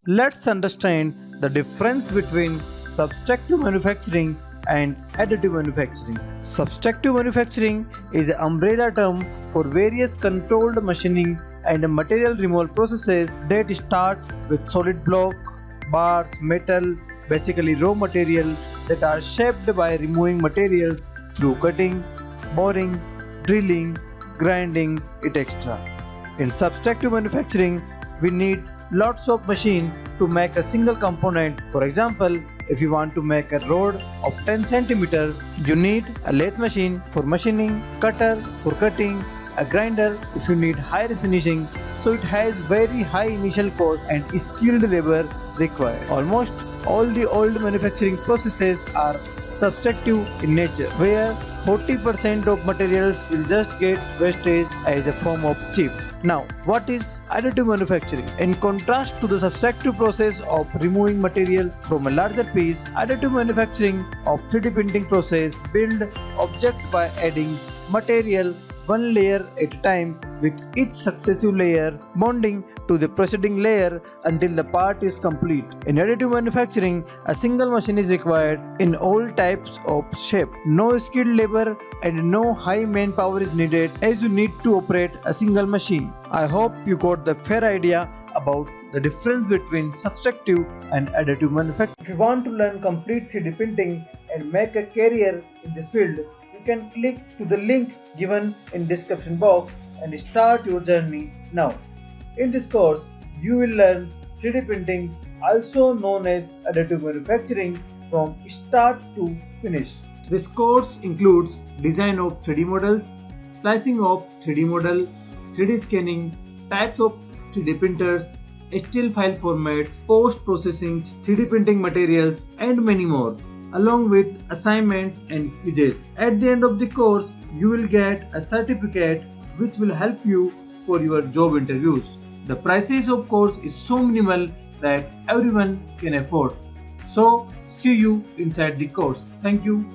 Let's understand the difference between subtractive manufacturing and additive manufacturing. Subtractive manufacturing is an umbrella term for various controlled machining and material removal processes that start with solid block, bars, metal, basically raw material that are shaped by removing materials through cutting, boring, drilling, grinding, etc. In subtractive manufacturing, we need lots of machine to make a single component. For example, if you want to make a rod of 10 cm, you need a lathe machine for machining, cutter for cutting, a grinder if you need higher finishing, so it has very high initial cost and skilled labor required. Almost all the old manufacturing processes are subtractive in nature, where 40% of materials will just get wastage as a form of chip. Now, what is additive manufacturing? In contrast to the subtractive process of removing material from a larger piece, additive manufacturing of 3D printing process build object by adding material one layer at a time, with each successive layer bonding to the preceding layer until the part is complete. In additive manufacturing, a single machine is required in all types of shape. No skilled labor and no high manpower is needed, as you need to operate a single machine. I hope you got the fair idea about the difference between subtractive and additive manufacturing. If you want to learn complete 3D printing and make a career in this field, you can click to the link given in description box and start your journey now. In this course, you will learn 3D printing, also known as additive manufacturing, from start to finish. This course includes design of 3D models, slicing of 3D model, 3D scanning, types of 3D printers, still file formats, post-processing, 3D printing materials, and many more, along with assignments and quizzes. At the end of the course, you will get a certificate which will help you for your job interviews. The prices of course is so minimal that everyone can afford. So, see you inside the course. Thank you.